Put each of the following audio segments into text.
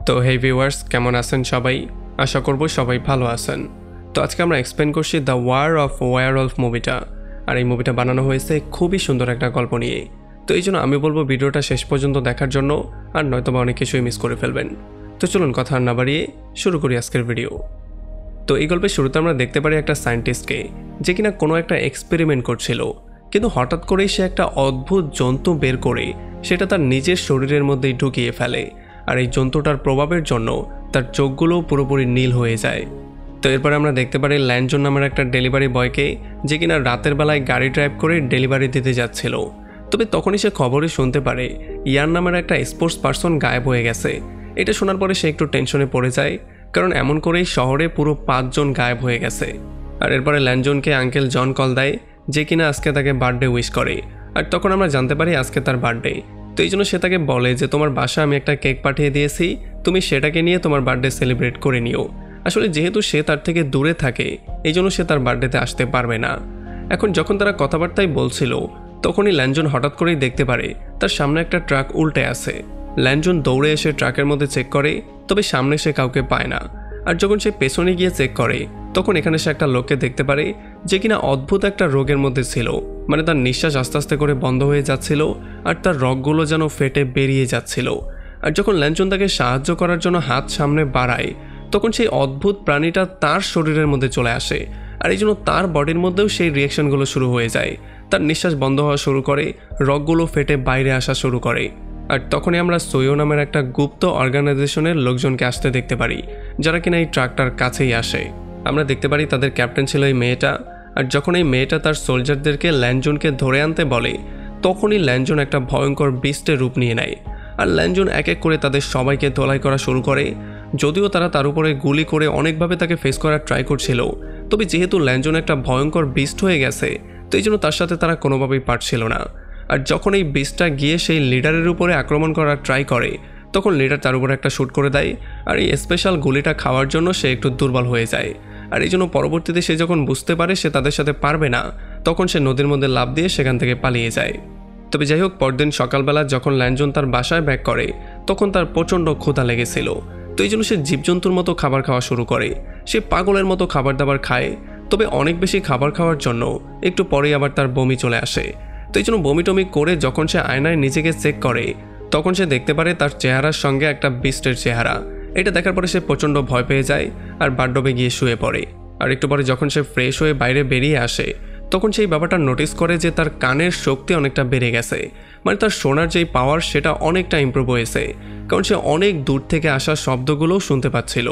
তো হে ভিউয়ার্স, কেমন আছেন সবাই? আশা করব সবাই ভালো আছেন। তো আজকে আমরা এক্সপ্লেন করছি দ্য ওয়ার অফ ওয়্যারওলফ মুভিটা। আর এই মুভিটা বানানো হয়েছে খুবই সুন্দর একটা গল্প নিয়ে। তো এই জন্য আমি বলবো ভিডিওটা শেষ পর্যন্ত দেখার জন্য, আর নয়তোবা অনেক কিছুই মিস করে ফেলবেন। তো চলুন কথা আর না বাড়িয়ে শুরু করি আজকের ভিডিও। তো এই গল্পের শুরুতে আমরা দেখতে পারি একটা সায়েন্টিস্টকে, যে কিনা কোনো একটা এক্সপেরিমেন্ট করছিল, কিন্তু হঠাৎ করেই সে একটা অদ্ভুত জন্তু বের করে সেটা তার নিজের শরীরের মধ্যেই ঢুকিয়ে ফেলে। আর এই জন্তুটার প্রভাবের জন্য তার চোখগুলো পুরোপুরি নীল হয়ে যায়। তো এরপরে আমরা দেখতে পারি ল্যান্ডজন নামের একটা ডেলিভারি বয়কে, যে কিনা রাতের বেলায় গাড়ি ড্রাইভ করে ডেলিভারি দিতে যাচ্ছিল। তবে তখনই সে খবরে শুনতে পারে ইয়ান নামের একটা স্পোর্টস পার্সন গায়েব হয়ে গেছে। এটা শোনার পরে সে একটু টেনশনে পড়ে যায়, কারণ এমন করেই শহরে পুরো 5 জন গায়েব হয়ে গেছে। আর এরপরে ল্যান্ডজনকে আঙ্কেল জন কল দেয়, যে কিনা আজকে তাকে বার্থডে উইশ করে। আর তখন আমরা জানতে পারি আজকে তার বার্থডে। তো এই জন্য সে তাকে বলে যে তোমার বাসা আমি একটা কেক পাঠিয়ে দিয়েছি, তুমি সেটাকে নিয়ে তোমার বার্থডে সেলিব্রেট করে নিও। আসলে যেহেতু সে তার থেকে দূরে থাকে, এই জন্য সে তার বার্থডেতে আসতে পারবে না। এখন যখন তারা কথাবার্তায় বলছিল, তখনই ল্যান্ডজন হঠাৎ করেই দেখতে পারে তার সামনে একটা ট্রাক উল্টে আছে। ল্যান্ডজন দৌড়ে এসে ট্রাকের মধ্যে চেক করে, তবে সামনে সে কাউকে পায় না। আর যখন সে পেছনে গিয়ে চেক করে, তখন এখানে সে একটা লোককে দেখতে পারে, যে কিনা অদ্ভুত একটা রোগের মধ্যে ছিল। মানে তার নিঃশ্বাস আস্তে আস্তে করে বন্ধ হয়ে যাচ্ছিল, আর তার রগগুলো যেন ফেটে বেরিয়ে যাচ্ছিল। আর যখন ল্যান্ডজন তাকে সাহায্য করার জন্য হাত সামনে বাড়ায়, তখন সেই অদ্ভুত প্রাণীটা তার শরীরের মধ্যে চলে আসে। আর এই জন্য তার বডির মধ্যেও সেই রিয়াকশনগুলো শুরু হয়ে যায়। তার নিঃশ্বাস বন্ধ হওয়া শুরু করে, রগগুলো ফেটে বাইরে আসা শুরু করে। আর তখনই আমরা সোয়ো নামের একটা গুপ্ত অর্গানাইজেশনের লোকজনকে আসতে দেখতে পারি, যারা কিনা এই ট্রাকটার কাছেই আসে। আমরা দেখতে পারি তাদের ক্যাপ্টেন ছিল এই মেয়েটা। আর যখন এই মেয়েটা তার সোলজারদেরকে ল্যান্ডজনকে ধরে আনতে বলে, তখনই ল্যান্ডজন একটা ভয়ঙ্কর বিস্টের রূপ নিয়ে নেয়। আর ল্যান্ডজন এক এক করে তাদের সবাইকে ধোলাই করা শুরু করে। যদিও তারা তার উপরে গুলি করে অনেকভাবে তাকে ফেস করার ট্রাই করছিল, তবে যেহেতু ল্যান্ডজন একটা ভয়ঙ্কর বিস্ট হয়ে গেছে, তো এই জন্য তার সাথে তারা কোনোভাবেই পারছিল না। আর যখন এই বিস্টটা গিয়ে সেই লিডারের উপরে আক্রমণ করার ট্রাই করে, তখন লিডার তার উপরে একটা শ্যুট করে দেয়। আর এই স্পেশাল গুলিটা খাওয়ার জন্য সে একটু দুর্বল হয়ে যায়। আর এই জন্য পরবর্তীতে সে যখন বুঝতে পারে সে তাদের সাথে পারবে না, তখন সে নদীর মধ্যে লাফ দিয়ে সেখান থেকে পালিয়ে যায়। তবে যাই হোক, পরদিন সকালবেলা যখন ল্যান্ডজন তার বাসায় ব্যাক করে, তখন তার প্রচণ্ড ক্ষুধা লেগেছিল। তো এই জন্য সে জীবজন্তুর মতো খাবার খাওয়া শুরু করে। সে পাগলের মতো খাবার দাবার খায়, তবে অনেক বেশি খাবার খাওয়ার জন্য একটু পরেই আবার তার বমি চলে আসে। তো এই জন্য বমি টমি করে যখন সে আয়নায় নিজেকে চেক করে, তখন সে দেখতে পারে তার চেহারার সঙ্গে একটা বিস্টের চেহারা। এটা দেখার পরে সে প্রচণ্ড ভয় পেয়ে যায় আর বাথটবে গিয়ে শুয়ে পড়ে। আর একটু পরে যখন সে ফ্রেশ হয়ে বাইরে বেরিয়ে আসে, তখন সেই ব্যাপারটা নোটিস করে যে তার কানের শক্তি অনেকটা বেড়ে গেছে। মানে তার শোনার যেই পাওয়ার সেটা অনেকটা ইমপ্রুভ হয়েছে, কারণ সে অনেক দূর থেকে আসা শব্দগুলোও শুনতে পাচ্ছিল।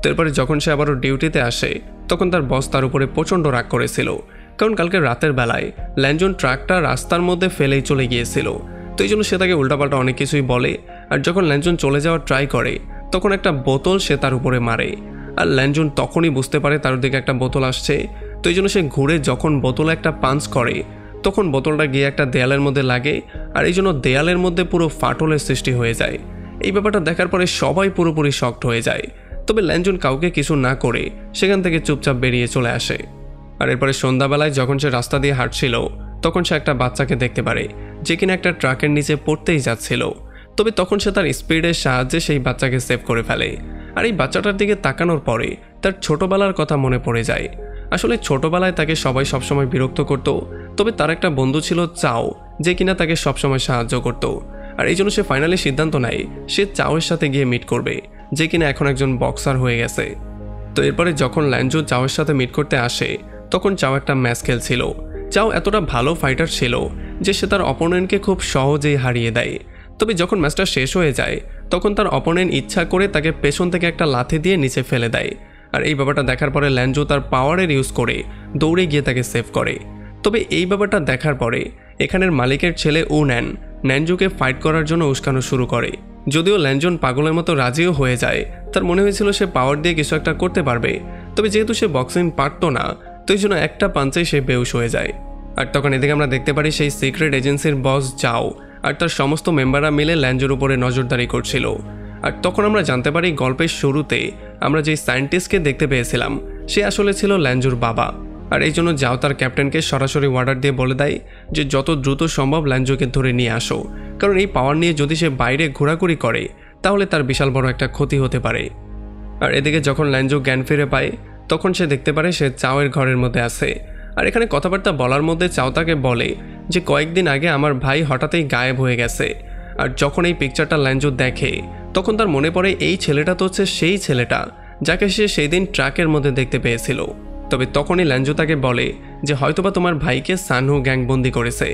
তো এরপরে যখন সে আবারও ডিউটিতে আসে, তখন তার বস তার উপরে প্রচণ্ড রাগ করেছিল, কারণ কালকে রাতের বেলায় ল্যান্ডজন ট্রাকটা রাস্তার মধ্যে ফেলেই চলে গিয়েছিল। তো এই জন্য সে তাকে উল্টাপাল্টা অনেক কিছুই বলে। আর যখন ল্যান্ডজন চলে যাওয়ার ট্রাই করে, তখন একটা বোতল সে তার উপরে মারে। আর ল্যান্ডজন তখনই বুঝতে পারে তার দিকে একটা বোতল আসছে। তো এই জন্য সে ঘুরে যখন বোতলে একটা পাঞ্চ করে, তখন বোতলটা গিয়ে একটা দেয়ালের মধ্যে লাগে। আর এই জন্য দেয়ালের মধ্যে পুরো ফাটলের সৃষ্টি হয়ে যায়। এই ব্যাপারটা দেখার পরে সবাই পুরোপুরি শকড হয়ে যায়। তবে ল্যান্ডজন কাউকে কিছু না করে সেখান থেকে চুপচাপ বেরিয়ে চলে আসে। আর এরপরে সন্ধ্যাবেলায় যখন সে রাস্তা দিয়ে হাঁটছিল, তখন সে একটা বাচ্চাকে দেখতে পারে, যে কিনা একটা ট্রাকের নিচে পড়তেই যাচ্ছিল। তবে তখন সে তার স্পিডের সাহায্যে সেই বাচ্চাকে সেভ করে ফেলে। আর এই বাচ্চাটার দিকে তাকানোর পরে তার ছোটবেলার কথা মনে পড়ে যায়। আসলে ছোটবেলায় তাকে সবাই সবসময় বিরক্ত করত, তবে তার একটা বন্ধু ছিল চাও, যে কিনা তাকে সবসময় সাহায্য করত। আর এই জন্য সে ফাইনালি সিদ্ধান্ত নেয় সে চাওয়ের সাথে গিয়ে মিট করবে, যে কিনা এখন একজন বক্সার হয়ে গেছে। তো এরপরে যখন ল্যান্ডজন চাওয়ের সাথে মিট করতে আসে, তখন চাও একটা ম্যাচ খেলছিল। চাও এতটা ভালো ফাইটার ছিল যে সে তার অপোনেন্টকে খুব সহজেই হারিয়ে দেয়। তবে যখন ম্যাচটা শেষ হয়ে যায়, তখন তার অপোনেন্ট ইচ্ছা করে তাকে পেছন থেকে একটা লাথি দিয়ে নিচে ফেলে দেয়। আর এই ব্যাপারটা দেখার পরে ল্যান্ডজো তার পাওয়ারের ইউজ করে দৌড়ে গিয়ে তাকে সেভ করে। তবে এই ব্যাপারটা দেখার পরে এখানের মালিকের ছেলে ন্যানজোকে ফাইট করার জন্য উস্কানো শুরু করে। যদিও ল্যান্ডজন পাগলের মতো রাজিও হয়ে যায়, তার মনে হয়েছিল সে পাওয়ার দিয়ে কিছু একটা করতে পারবে। তবে যেহেতু সে বক্সিং পারত না, তো এই জন্য একটা পাঞ্চেই সে বেহুশ হয়ে যায়। আর তখন এদিকে আমরা দেখতে পারি সেই সিক্রেট এজেন্সির বস চাও আর তার সমস্ত মেম্বাররা মিলে ল্যান্ডজোর উপরে নজরদারি করছিল। আর তখন আমরা জানতে পারি গল্পের শুরুতে আমরা যে সায়েন্টিস্টকে দেখতে পেয়েছিলাম, সে আসলে ছিল ল্যান্ডজোর বাবা। আর এই জন্য যাও তার ক্যাপ্টেনকে সরাসরি অর্ডার দিয়ে বলে দেয় যে যত দ্রুত সম্ভব ল্যান্ডজোকে ধরে নিয়ে আসো, কারণ এই পাওয়ার নিয়ে যদি সে বাইরে ঘোরাঘুরি করে তাহলে তার বিশাল বড় একটা ক্ষতি হতে পারে। আর এদিকে যখন ল্যাঞ্জো জ্ঞান ফিরে পায় তখন সে দেখতে পারে সে চাওয়ের ঘরের মধ্যে আছে। আর এখানে কথাবার্তা বলার মধ্যে চাও তাকে বলে যে কয়েকদিন আগে আমার ভাই হঠাৎই গায়েব হয়ে গেছে। আর যখন এই পিকচারটা ল্যাঞ্জো দেখে তখন তার মনে পড়ে এই ছেলেটা তো হচ্ছে সেই ছেলেটা যাকে সে সেই দিন ট্রাকের মধ্যে দেখতে পেয়েছিল। তবে তখনই ল্যাঞ্জো তাকে বলে যে হয়তোবা তোমার ভাইকে সানহু গ্যাং বন্দি করেছে।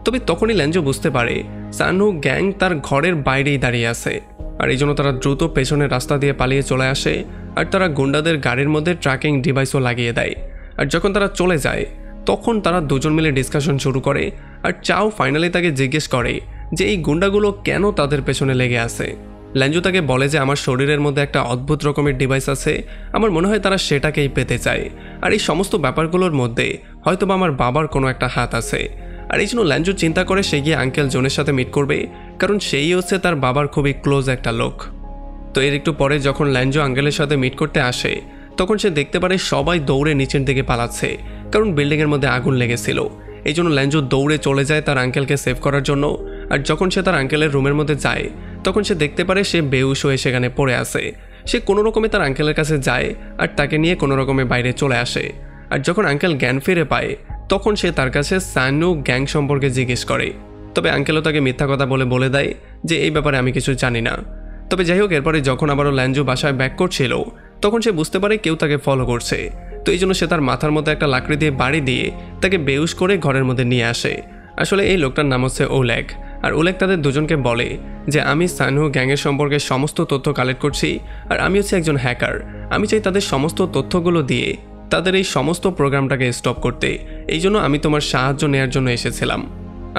তবে তখনই ল্যাঞ্জো বুঝতে পারে সানহু গ্যাং তার ঘরের বাইরেই দাঁড়িয়ে আছে। আর এই জন্য তারা দ্রুত পেছনের রাস্তা দিয়ে পালিয়ে চলে আসে। আর তারা গুন্ডাদের গাড়ির মধ্যে ট্র্যাকিং ডিভাইসও লাগিয়ে দেয়। আর যখন তারা চলে যায় তখন তারা দুজন মিলে ডিসকাশন শুরু করে। আর চাও ফাইনালি তাকে জিজ্ঞেস করে যে এই গুন্ডাগুলো কেন তাদের পেছনে লেগে আছে। ল্যাঞ্জো তাকে বলে যে আমার শরীরের মধ্যে একটা অদ্ভুত রকমের ডিভাইস আছে, আমার মনে হয় তারা সেটাকেই পেতে চায়। আর এই সমস্ত ব্যাপারগুলোর মধ্যে হয়তোবা আমার বাবার কোনো একটা হাত আছে। আর এই জন্য ল্যাঞ্জো চিন্তা করে সে গিয়ে আঙ্কেল জনের সাথে মিট করবে, কারণ সেই হচ্ছে তার বাবার খুবই ক্লোজ একটা লোক। তো এর একটু পরে যখন ল্যাঞ্জো আঙ্কেলের সাথে মিট করতে আসে তখন সে দেখতে পারে সবাই দৌড়ে নিচের দিকে পালাচ্ছে, কারণ বিল্ডিংয়ের মধ্যে আগুন লেগেছিল। এই জন্য ল্যাঞ্জো দৌড়ে চলে যায় তার আঙ্কেলকে সেভ করার জন্য। আর যখন সে তার আঙ্কেলের রুমের মধ্যে যায় তখন সে দেখতে পারে সে বেহুশ হয়ে সেখানে পড়ে আছে। সে কোনো রকমে তার আঙ্কেলের কাছে যায় আর তাকে নিয়ে কোনো রকমে বাইরে চলে আসে। আর যখন আঙ্কেল জ্ঞান ফিরে পায় তখন সে তার কাছে সানহু গ্যাং সম্পর্কে জিজ্ঞেস করে। তবে আঙ্কেলও তাকে মিথ্যা কথা বলে দেয় যে এই ব্যাপারে আমি কিছু জানি না। তবে যাই হোক, এরপরে যখন আবারও ল্যাঞ্জো বাসায় ব্যাক করছিল তখন সে বুঝতে পারে কেউ তাকে ফলো করছে। তো এই জন্য সে তার মাথার মধ্যে একটা লাকড়ি দিয়ে বাড়ি দিয়ে তাকে বেহুশ করে ঘরের মধ্যে নিয়ে আসে। আসলে এই লোকটার নাম হচ্ছে ওলেগ। আর ওলেগ তাদের দুজনকে বলে যে আমি সানহু গ্যাংয়ের সম্পর্কে সমস্ত তথ্য কালেক্ট করছি, আর আমি হচ্ছে একজন হ্যাকার। আমি চাই তাদের সমস্ত তথ্যগুলো দিয়ে তাদের এই সমস্ত প্রোগ্রামটাকে স্টপ করতে। এই জন্য আমি তোমার সাহায্য নেওয়ার জন্য এসেছিলাম।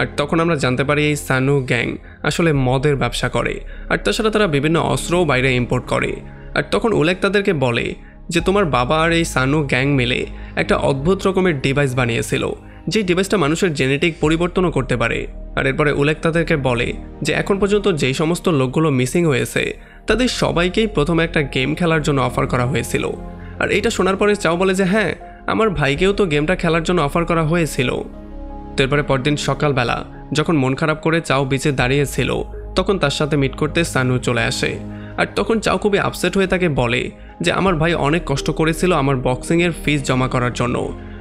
আর তখন আমরা জানতে পারি এই সানহু গ্যাং আসলে মদের ব্যবসা করে, আর তাছাড়া তারা বিভিন্ন অস্ত্রও বাইরে ইম্পোর্ট করে। আর তখন ওলেগ তাদেরকে বলে যে তোমার বাবা আর এই সানহু গ্যাং মিলে একটা অদ্ভুত রকমের ডিভাইস বানিয়েছিল, যে ডিভাইসটা মানুষের জেনেটিক পরিবর্তনও করতে পারে। আর এরপরে ওলেগ তাদেরকে বলে যে এখন পর্যন্ত যেই সমস্ত লোকগুলো মিসিং হয়েছে তাদের সবাইকেই প্রথমে একটা গেম খেলার জন্য অফার করা হয়েছিল। আর এইটা শোনার পরে চাও বলে যে হ্যাঁ, আমার ভাইকেও তো গেমটা খেলার জন্য অফার করা হয়েছিল। তো এরপরে পরদিন সকালবেলা যখন মন খারাপ করে চাও বিচে দাঁড়িয়েছিল তখন তার সাথে মিট করতে সানহু চলে আসে। আর তখন চাও খুবই আপসেট হয়ে তাকে বলে যে আমার ভাই অনেক কষ্ট করেছিল আমার বক্সিংয়ের ফিস জমা করার জন্য।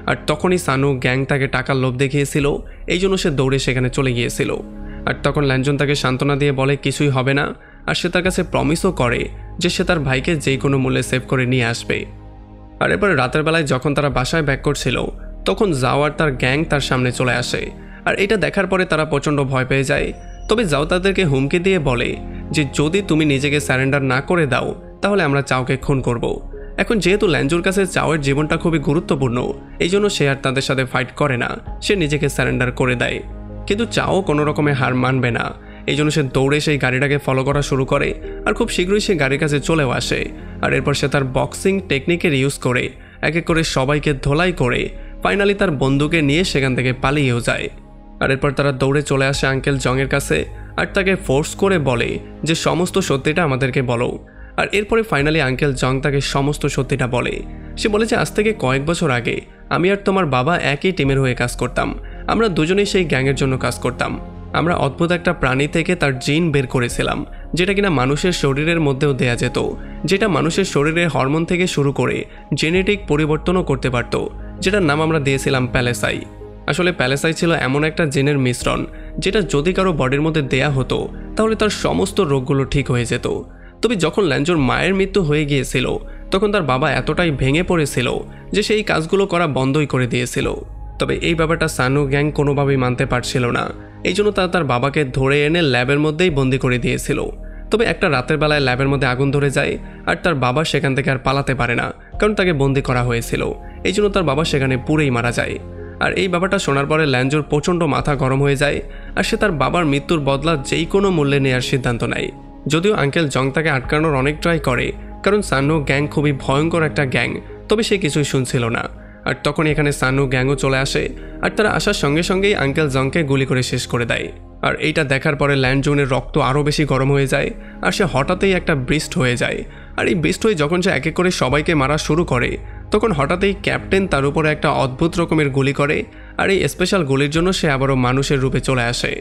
আর তখনই সানহু গ্যাং তাকে টাকার লোভ দেখিয়েছিল, এই জন্য সে দৌড়ে সেখানে চলে গিয়েছিল। আর তখন ল্যাঞ্জন তাকে সান্ত্বনা দিয়ে বলে কিছুই হবে না। আর সে তার কাছে প্রমিসও করে যে সে তার ভাইকে যে কোনো মূল্যে সেভ করে নিয়ে আসবে। আর এরপরে রাতের বেলায় যখন তারা বাসায় ব্যাক করছিল তখন জাও আর তার গ্যাং তার সামনে চলে আসে। আর এটা দেখার পরে তারা প্রচণ্ড ভয় পেয়ে যায়। তবে জাও তাদেরকে হুমকি দিয়ে বলে যে যদি তুমি নিজেকে স্যারেন্ডার না করে দাও তাহলে আমরা চাওকে খুন করব। এখন যেহেতু ল্যাঞ্জোর কাছে চাওয়ের জীবনটা খুবই গুরুত্বপূর্ণ, এই জন্য সে আর তাদের সাথে ফাইট করে না, সে নিজেকে স্যারেন্ডার করে দেয়। কিন্তু চাও কোনো রকমে হার মানবে না, এই জন্য সে দৌড়ে সেই গাড়িটাকে ফলো করা শুরু করে। আর খুব শীঘ্রই সে গাড়ির কাছে চলেও আসে। আর এরপর সে তার বক্সিং টেকনিকের ইউজ করে এক এক করে সবাইকে ধোলাই করে ফাইনালি তার বন্দুকে নিয়ে সেখান থেকে পালিয়েও যায়। আর এরপর তারা দৌড়ে চলে আসে আঙ্কেল জংয়ের কাছে আর তাকে ফোর্স করে বলে যে সমস্ত সত্যিটা আমাদেরকে বলো। আর এরপরে ফাইনালি আঙ্কেল জং তাকে সমস্ত সত্যিটা বলে। সে বলে যে আজ থেকে কয়েক বছর আগে আমি আর তোমার বাবা একই টিমের হয়ে কাজ করতাম, আমরা দুজনেই সেই গ্যাংয়ের জন্য কাজ করতাম। আমরা অদ্ভুত একটা প্রাণী থেকে তার জিন বের করেছিলাম, যেটা কিনা মানুষের শরীরের মধ্যেও দেয়া যেত, যেটা মানুষের শরীরের হরমোন থেকে শুরু করে জেনেটিক পরিবর্তনও করতে পারত, যেটার নাম আমরা দিয়েছিলাম প্যালেসাই। আসলে প্যালেসাই ছিল এমন একটা জিনের মিশ্রণ যেটা যদি কারো বডির মধ্যে দেয়া হতো তাহলে তার সমস্ত রোগগুলো ঠিক হয়ে যেত। তবে যখন ল্যাঞ্জোর মায়ের মৃত্যু হয়ে গিয়েছিল তখন তার বাবা এতটাই ভেঙে পড়েছিল যে সেই কাজগুলো করা বন্ধই করে দিয়েছিল। তবে এই ব্যাপারটা সানহু গ্যাং কোনোভাবেই মানতে পারছিল না, এই জন্য তারা তার বাবাকে ধরে এনে ল্যাবের মধ্যেই বন্দি করে দিয়েছিল। তবে একটা রাতের বেলায় ল্যাবের মধ্যে আগুন ধরে যায় আর তার বাবা সেখান থেকে আর পালাতে পারে না, কারণ তাকে বন্দি করা হয়েছিল। এই জন্য তার বাবা সেখানে পুরেই মারা যায়। আর এই ব্যাপারটা শোনার পরে ল্যাঞ্জোর প্রচণ্ড মাথা গরম হয়ে যায় আর সে তার বাবার মৃত্যুর বদলা যেই কোনো মূল্যে নেওয়ার সিদ্ধান্ত নেয়। যদিও আঙ্কেল জং তাকে আটকানোর অনেক ট্রাই করে, কারণ সানহু গ্যাং খুবই ভয়ঙ্কর একটা গ্যাং, তবে সে কিছুই শুনছিল না। আর তখন এখানে সানহু গ্যাংও চলে আসে আর তারা আসার সঙ্গে সঙ্গেই আঙ্কেল জংকে গুলি করে শেষ করে দেয়। আর এইটা দেখার পরে ল্যাঞ্জনের রক্ত আরও বেশি গরম হয়ে যায় আর সে হঠাৎই একটা ব্রিস্ট হয়ে যায়। আর এই ব্রিস্ট হয়ে যখন সে এক এক করে সবাইকে মারা শুরু করে তখন হঠাৎই ক্যাপ্টেন তার উপরে একটা অদ্ভুত রকমের গুলি করে, আর এই স্পেশাল গুলির জন্য সে আবারও মানুষের রূপে চলে আসে।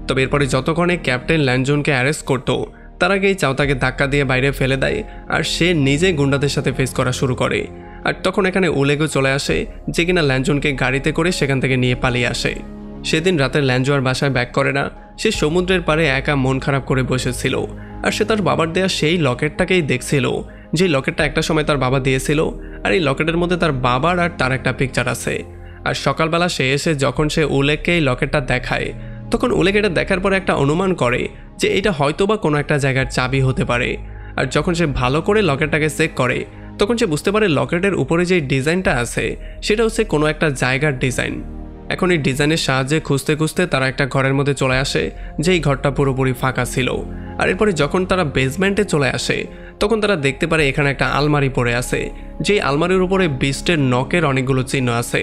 তবে এরপরে যতক্ষণে ক্যাপ্টেন ল্যাঞ্জনকে অ্যারেস্ট করতো তার আগেই চাও তাকে ধাক্কা দিয়ে বাইরে ফেলে দেয় আর সে নিজে গুন্ডাদের সাথে ফেস করা শুরু করে। আর তখন এখানে উলেগও চলে আসে, যে কিনা ল্যাঞ্জনকে গাড়িতে করে সেখান থেকে নিয়ে পালিয়ে আসে। সেদিন রাতে ল্যাঞ্জো আর বাসায় ব্যাক করে না, সে সমুদ্রের পাড়ে একা মন খারাপ করে বসেছিল। আর সে তার বাবার দেয়া সেই লকেটটাকেই দেখছিল, যে লকেটটা একটা সময় তার বাবা দিয়েছিল। আর এই লকেটের মধ্যে তার বাবার আর তার একটা পিকচার আছে। আর সকালবেলা সে এসে যখন সে উলেগকে এই লকেটটা দেখায়, তখন উলেগ এটা দেখার পরে একটা অনুমান করে যে এটা হয়তোবা কোনো একটা জায়গার চাবি হতে পারে। আর যখন সে ভালো করে লকেটটাকে চেক করে, তখন সে বুঝতে পারে লকেটের উপরে যে ডিজাইনটা আছে সেটা হচ্ছে কোনো একটা জায়গার ডিজাইন। এখন এই ডিজাইনের সাহায্যে খুঁজতে খুঁজতে তারা একটা ঘরের মধ্যে চলে আসে, যেই ঘরটা পুরোপুরি ফাঁকা ছিল। আর এরপরে যখন তারা বেসমেন্টে চলে আসে, তখন তারা দেখতে পারে এখানে একটা আলমারি পড়ে আছে, যেই আলমারির উপরে বিস্টের নখের অনেকগুলো চিহ্ন আছে।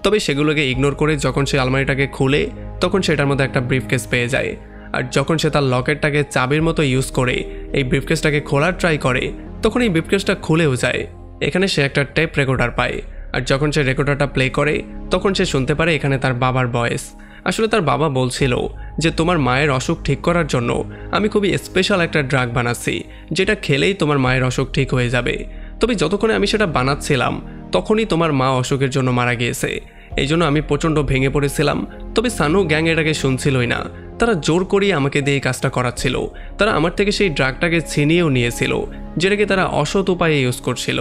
তবে সেগুলোকে ইগনোর করে যখন সে আলমারিটাকে খুলে, তখন সেটার মধ্যে একটা ব্রিফকেস পেয়ে যায়। আর যখন সে তার লকেটটাকে চাবির মতো ইউজ করে এই ব্রিফকেসটাকে খোলার ট্রাই করে, তখন এই ব্রিফকেসটা খুলেও যায়। এখানে সে একটা টেপ রেকর্ডার পায়। আর যখন সে রেকর্ডারটা প্লে করে, তখন সে শুনতে পারে এখানে তার বাবার ভয়েস। আসলে তার বাবা বলছিল যে তোমার মায়ের অসুখ ঠিক করার জন্য আমি খুবই স্পেশাল একটা ড্রাগ বানাচ্ছি, যেটা খেলেই তোমার মায়ের অসুখ ঠিক হয়ে যাবে। তবে যতক্ষণে আমি সেটা বানাচ্ছিলাম, তখনই তোমার মা অসুখের জন্য মারা গিয়েছে। এই জন্য আমি প্রচণ্ড ভেঙে পড়েছিলাম। তবে সানু গ্যাং এটাকে শুনছিলই না, তারা জোর করিয়ে আমাকে দিয়ে এই কাজটা করাচ্ছিল। তারা আমার থেকে সেই ড্রাগটাকে ছিনিয়েও নিয়েছিল, যেটাকে তারা অসৎ উপায়ে ইউজ করছিল।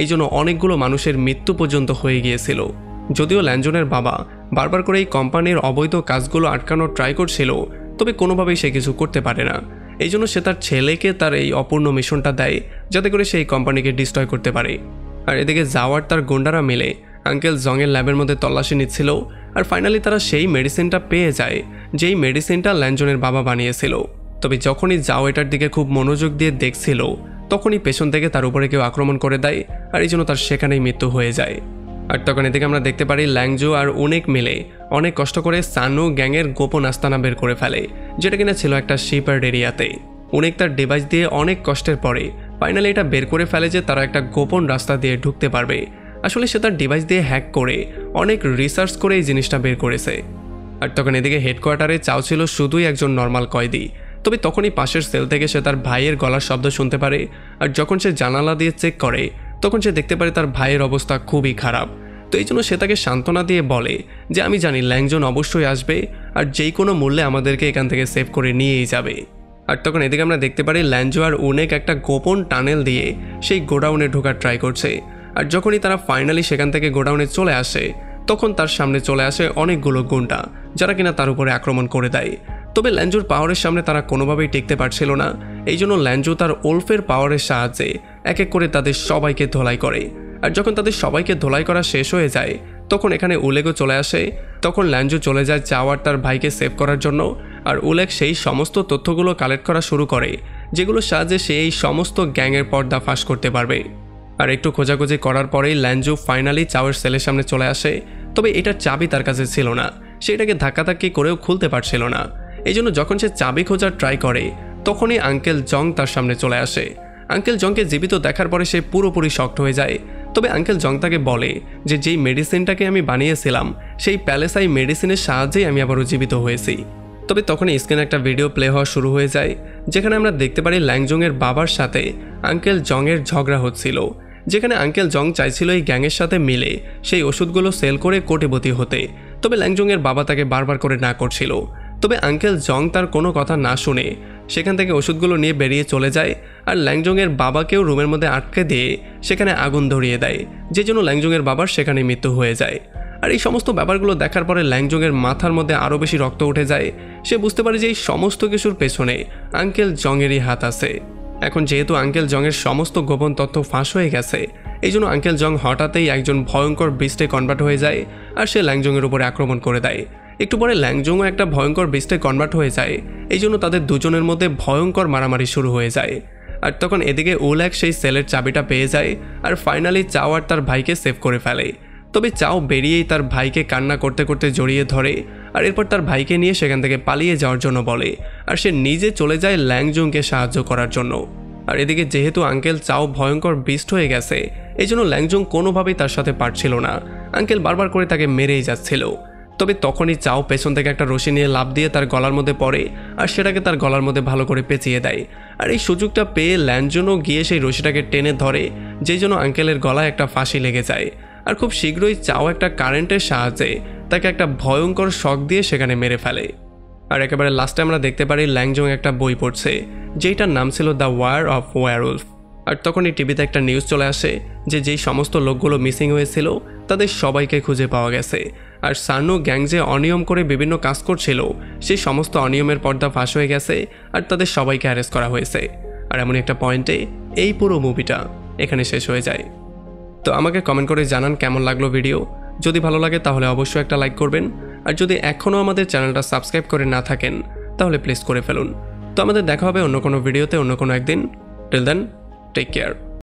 এই জন্য অনেকগুলো মানুষের মৃত্যু পর্যন্ত হয়ে গিয়েছিল। যদিও ল্যাঞ্জনের বাবা বারবার করে এই কোম্পানির অবৈধ কাজগুলো আটকানোর ট্রাই করছিল, তবে কোনোভাবেই সে কিছু করতে পারে না। এই জন্য সে তার ছেলেকে তার এই অপূর্ণ মিশনটা দেয়, যাতে করে সেই কোম্পানিকে ডিস্ট্রয় করতে পারে। আর এদিকে জাওয়ার তার গুন্ডারা মিলে আঙ্কেল জংয়ের ল্যাবের মধ্যে তল্লাশি নিচ্ছিল। আর ফাইনালি তারা সেই মেডিসিনটা পেয়ে যায়, যেই মেডিসিনটা ল্যাঞ্জনের বাবা বানিয়েছিল। তবে যখনই জাও এটার দিকে খুব মনোযোগ দিয়ে দেখছিল, তখনই পেছন থেকে তার উপরে কেউ আক্রমণ করে দেয়, আর এই জন্য তার সেখানেই মৃত্যু হয়ে যায়। আর তখন এদিকে আমরা দেখতে পারি ল্যাংজো আর উনেক মিলে অনেক কষ্ট করে সানু গ্যাংয়ের গোপন আস্তানা বের করে ফেলে, যেটা কিনা ছিল একটা শিপার্ড এরিয়াতে। উনেক তার ডিভাইস দিয়ে অনেক কষ্টের পরে ফাইনালি এটা বের করে ফেলে যে তারা একটা গোপন রাস্তা দিয়ে ঢুকতে পারবে। আসলে সে তার ডিভাইস দিয়ে হ্যাক করে অনেক রিসার্চ করে এই জিনিসটা বের করেছে। আর তখন এদিকে হেডকোয়ার্টারে চাও ছিল শুধুই একজন নর্মাল কয়েদি। তবে তখনই পাশের সেল থেকে সে তার ভাইয়ের গলার শব্দ শুনতে পারে। আর যখন সে জানালা দিয়ে চেক করে, তখন সে দেখতে পারে তার ভাইয়ের অবস্থা খুবই খারাপ। তো এই জন্য সে তাকে সান্ত্বনা দিয়ে বলে যে আমি জানি ল্যাংজন অবশ্যই আসবে, আর যেই কোনো মূল্যে আমাদেরকে এখান থেকে সেভ করে নিয়েই যাবে। আর তখন এদিকে আমরা দেখতে পারি ল্যাঞ্জো আর উনেক একটা গোপন টানেল দিয়ে সেই গোডাউনে ঢোকার ট্রাই করছে। আর যখনই তারা ফাইনালি সেখান থেকে গোডাউনে চলে আসে, তখন তার সামনে চলে আসে অনেকগুলো গুন্ডা, যারা কিনা তার উপরে আক্রমণ করে দেয়। তবে ল্যাঞ্জোর পাওয়ারের সামনে তারা কোনোভাবেই টিকতে পারছিল না। এই জন্য ল্যাঞ্জো তার ওলফের পাওয়ারের সাহায্যে এক এক করে তাদের সবাইকে ধোলাই করে। আর যখন তাদের সবাইকে ধোলাই করা শেষ হয়ে যায়, তখন এখানে উলেগও চলে আসে। তখন ল্যাঞ্জো চলে যায় চাওয়ার তার ভাইকে সেভ করার জন্য। আর উলেগ সেই সমস্ত তথ্যগুলো কালেক্ট করা শুরু করে, যেগুলোর সাহায্যে সে এই সমস্ত গ্যাংয়ের পর্দা ফাঁস করতে পারবে। আর একটু খোঁজাখুঁজি করার পরেই ল্যাঞ্জো ফাইনালি চাওয়ের সেলের সামনে চলে আসে। তবে এটার চাবি তার কাছে ছিল না, সেটাকে ধাক্কাধাক্কি করেও খুলতে পারছিল না। এই জন্য যখন সে চাবি খোঁজার ট্রাই করে, তখনই আঙ্কেল জং তার সামনে চলে আসে। আঙ্কেল জংকে জীবিত দেখার পরে সে পুরোপুরি শকড হয়ে যায়। তবে আঙ্কেল জং তাকে বলে যে যেই মেডিসিনটাকে আমি বানিয়েছিলাম, সেই প্যালেসাই মেডিসিনের সাহায্যেই আমি আবারও জীবিত হয়েছি। তবে তখনই স্ক্রিনে একটা ভিডিও প্লে হওয়া শুরু হয়ে যায়, যেখানে আমরা দেখতে পারি ল্যাংজংয়ের বাবার সাথে আঙ্কেল জংয়ের ঝগড়া হচ্ছিল, যেখানে আঙ্কেল জং চাইছিল এই গ্যাংয়ের সাথে মিলে সেই ওষুধগুলো সেল করে কোটিপতি হতে। তবে ল্যাংজংয়ের বাবা তাকে বারবার করে না করছিল। তবে আঙ্কেল জং তার কোনো কথা না শুনে সেখান থেকে ওষুধগুলো নিয়ে বেরিয়ে চলে যায়। আর ল্যাংজংয়ের বাবাকেও রুমের মধ্যে আটকে দিয়ে সেখানে আগুন ধরিয়ে দেয়, যে জন্য ল্যাংজংয়ের বাবার সেখানে মৃত্যু হয়ে যায়। আর এই সমস্ত ব্যাপারগুলো দেখার পরে ল্যাংজংয়ের মাথার মধ্যে আরও বেশি রক্ত উঠে যায়। সে বুঝতে পারে যে এই সমস্ত কিছুর পেছনে আঙ্কেল জংয়েরই হাত আছে। এখন যেহেতু আঙ্কেল জংয়ের সমস্ত গোপন তথ্য ফাঁস হয়ে গেছে, এই জন্য আঙ্কেল জং হঠাৎই একজন ভয়ঙ্কর বিস্টে কনভার্ট হয়ে যায়, আর সে ল্যাংজংয়ের উপরে আক্রমণ করে দেয়। একটু পরে ল্যাংজংও একটা ভয়ঙ্কর বিস্টে কনভার্ট হয়ে যায়। এই জন্য তাদের দুজনের মধ্যে ভয়ঙ্কর মারামারি শুরু হয়ে যায়। আর তখন এদিকে উলেগ সেই সেলের চাবিটা পেয়ে যায়, আর ফাইনালি চাও আর তার ভাইকে সেভ করে ফেলে। তবে চাও বেরিয়েই তার ভাইকে কান্না করতে করতে জড়িয়ে ধরে, আর এরপর তার ভাইকে নিয়ে সেখান থেকে পালিয়ে যাওয়ার জন্য বলে। আর সে নিজে চলে যায় ল্যাংজংকে সাহায্য করার জন্য। আর এদিকে যেহেতু আঙ্কেল চাও ভয়ঙ্কর বিস্ট হয়ে গেছে, এই জন্য ল্যাংজং কোনোভাবেই তার সাথে পারছিল না। আঙ্কেল বারবার করে তাকে মেরেই যাচ্ছিল। তবে তখনই চাও পেছন থেকে একটা রশি নিয়ে লাফ দিয়ে তার গলার মধ্যে পড়ে আর সেটাকে তার গলার মধ্যে ভালো করে পেঁচিয়ে দেয়। আর এই সুযোগটা পেয়ে ল্যানজনও গিয়ে সেই রশিটাকে টেনে ধরে, যেই জন্য আঙ্কেলের গলায় একটা ফাঁসি লেগে যায়। আর খুব শীঘ্রই চাও একটা কারেন্টের সাহায্যে তাকে একটা ভয়ঙ্কর শক দিয়ে সেখানে মেরে ফেলে। আর একেবারে লাস্টে আমরা দেখতে পারি ল্যাংজং একটা বই পড়ছে, যেইটার নাম ছিল দ্য ওয়ার অফ ওয়্যারউলফ। আর তখনই টিভিতে একটা নিউজ চলে আসে যে যেই সমস্ত লোকগুলো মিসিং হয়েছিল তাদের সবাইকে খুঁজে পাওয়া গেছে। আর সানু গ্যাং যে অনিয়ম করে বিভিন্ন কাজ করছিল, সেই সমস্ত অনিয়মের পর্দা ফাঁস হয়ে গেছে আর তাদের সবাইকে অ্যারেস্ট করা হয়েছে। আর এমন একটা পয়েন্টে এই পুরো মুভিটা এখানে শেষ হয়ে যায়। তো আমাকে কমেন্ট করে জানান কেমন লাগলো ভিডিও। যদি ভালো লাগে তাহলে অবশ্যই একটা লাইক করবেন, আর যদি এখনও আমাদের চ্যানেলটা সাবস্ক্রাইব করে না থাকেন তাহলে প্লিজ করে ফেলুন। তো আমাদের দেখা হবে অন্য কোনো ভিডিওতে অন্য কোনো একদিন। Till then, take care.